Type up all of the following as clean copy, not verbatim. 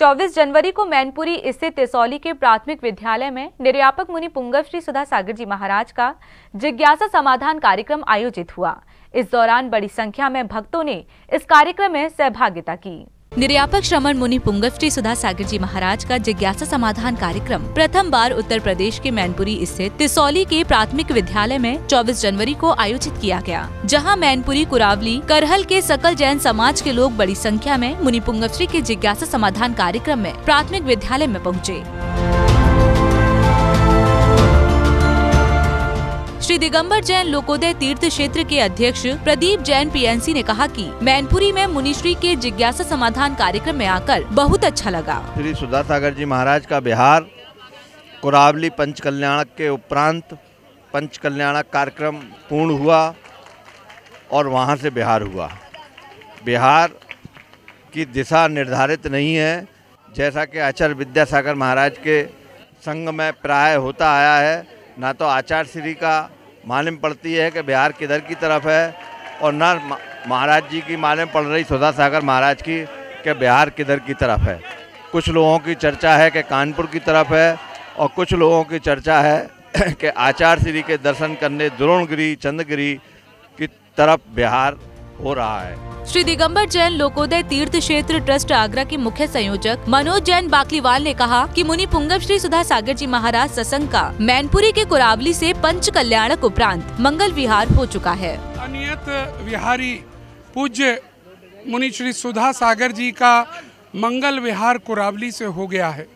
24 जनवरी को मैनपुरी स्थित तिसौली के प्राथमिक विद्यालय में निर्यापक मुनि पुंगव श्री सुधा सागर जी महाराज का जिज्ञासा समाधान कार्यक्रम आयोजित हुआ। इस दौरान बड़ी संख्या में भक्तों ने इस कार्यक्रम में सहभागिता की। निर्यापक श्रमण मुनि पुंगव श्री सुधा सागर जी महाराज का जिज्ञासा समाधान कार्यक्रम प्रथम बार उत्तर प्रदेश के मैनपुरी स्थित तिसौली के प्राथमिक विद्यालय में 24 जनवरी को आयोजित किया गया, जहां मैनपुरी, कुरावली, करहल के सकल जैन समाज के लोग बड़ी संख्या में मुनि पुंगव श्री के जिज्ञासा समाधान कार्यक्रम में प्राथमिक विद्यालय में पहुँचे। श्री दिगंबर जैन लोकोदय तीर्थ क्षेत्र के अध्यक्ष प्रदीप जैन पीएनसी ने कहा कि मैनपुरी में मुनिश्री के जिज्ञासा समाधान कार्यक्रम में आकर बहुत अच्छा लगा। श्री सुधा सागर जी महाराज का बिहार कुरावली पंचकल्याणक के उपरांत पंचकल्याणक कार्यक्रम पूर्ण हुआ और वहां से बिहार हुआ। बिहार की दिशा निर्धारित नहीं है, जैसा कि आचार्य विद्यासागर महाराज के संग में प्राय होता आया है। ना तो आचार्य श्री का मालूम पड़ती है कि बिहार किधर की तरफ है और न महाराज जी की मालूम पड़ रही सुधा सागर महाराज की कि बिहार किधर की तरफ है। कुछ लोगों की चर्चा है कि कानपुर की तरफ है और कुछ लोगों की चर्चा है कि आचार्य श्री के दर्शन करने द्रोणगिरी, चंद्रगिरी की तरफ बिहार हो रहा है। श्री दिगंबर जैन लोकोदय तीर्थ क्षेत्र ट्रस्ट आगरा के मुख्य संयोजक मनोज जैन बाकलीवाल ने कहा कि मुनि पुंगव श्री सुधा सागर जी महाराज सत्संग का मैनपुरी के कुरावली से पंच कल्याणक उपरांत मंगल विहार हो चुका है। अनियत विहारी पूज्य मुनि श्री सुधा सागर जी का मंगल विहार कुरावली से हो गया है।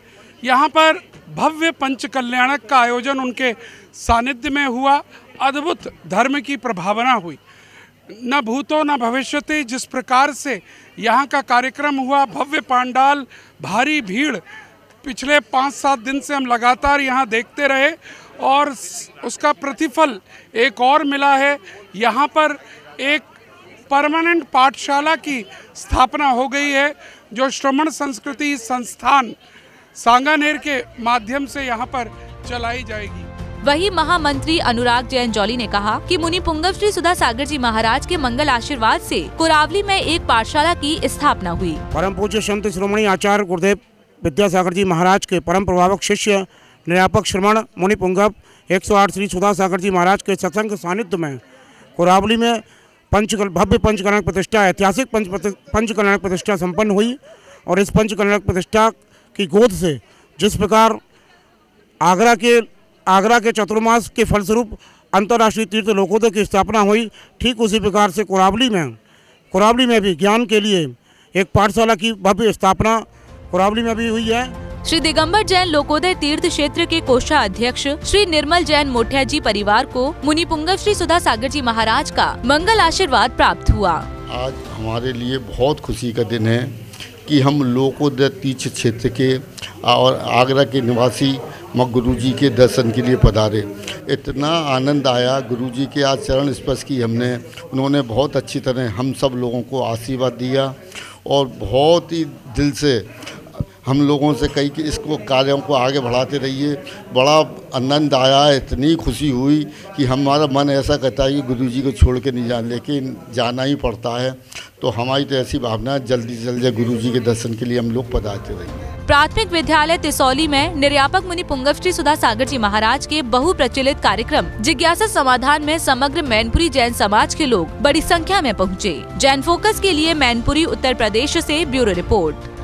यहाँ पर भव्य पंच कल्याणक का आयोजन उनके सानिध्य में हुआ। अद्भुत धर्म की प्रभावना हुई। न भूतो न भविष्यति जिस प्रकार से यहाँ का कार्यक्रम हुआ, भव्य पांडाल, भारी भीड़, पिछले 5-7 दिन से हम लगातार यहाँ देखते रहे और उसका प्रतिफल एक और मिला है। यहाँ पर एक परमानेंट पाठशाला की स्थापना हो गई है जो श्रमण संस्कृति संस्थान सांगानेर के माध्यम से यहाँ पर चलाई जाएगी। वही महामंत्री अनुराग जैन जौली ने कहा कि मुनि पुंगव श्री सुधा सागर जी महाराज के मंगल आशीर्वाद से कुरावली में एक पाठशाला की स्थापना हुई। परम पूज्य संत श्रोमणी आचार्य गुरुदेव विद्यासागर जी महाराज के परम प्रभावक शिष्य निर्यापक श्रमण मुनि पुंगव 108 श्री सुधा सागर जी महाराज के सत्संग सानिध्य में कुरावली में भव्य पंचकल्याणक प्रतिष्ठा, ऐतिहासिक पंचकल्याणक प्रतिष्ठा संपन्न हुई। और इस पंचकल्याणक प्रतिष्ठा की गोद से जिस प्रकार आगरा के चतुर्मास के फलस्वरूप अंतर्राष्ट्रीय तीर्थ लोकोदय की स्थापना हुई, ठीक उसी प्रकार से कुरावली में भी ज्ञान के लिए एक पाठशाला की भव्य स्थापना कुरावली में भी हुई है। श्री दिगंबर जैन लोकोदय तीर्थ क्षेत्र के कोषाध्यक्ष श्री निर्मल जैन मोठिया जी परिवार को मुनि पुंगव श्री सुधा सागर जी महाराज का मंगल आशीर्वाद प्राप्त हुआ। आज हमारे लिए बहुत खुशी का दिन है कि हम लोकोदय तीर्थ क्षेत्र के और आगरा के निवासी गुरुजी के दर्शन के लिए पधारे। इतना आनंद आया, गुरुजी के आज चरण स्पर्श की हमने, उन्होंने बहुत अच्छी तरह हम सब लोगों को आशीर्वाद दिया और बहुत ही दिल से हम लोगों से कही कि इसको कार्यों को आगे बढ़ाते रहिए। बड़ा आनंद आया, इतनी खुशी हुई कि हमारा मन ऐसा कहता है कि गुरुजी को छोड़ के नहीं जाना, लेकिन जाना ही पड़ता है। तो हमारी तो ऐसी भावना है जल्दी से जल्दी गुरुजी के दर्शन के लिए हम लोग पधारते रहेंगे। प्राथमिक विद्यालय तिसौली में निर्यापक मुनि पुंगव श्री सुधा सागर जी महाराज के बहुप्रचलित कार्यक्रम जिज्ञासा समाधान में समग्र मैनपुरी जैन समाज के लोग बड़ी संख्या में पहुँचे। जैन फोकस के लिए मैनपुरी उत्तर प्रदेश से ब्यूरो रिपोर्ट।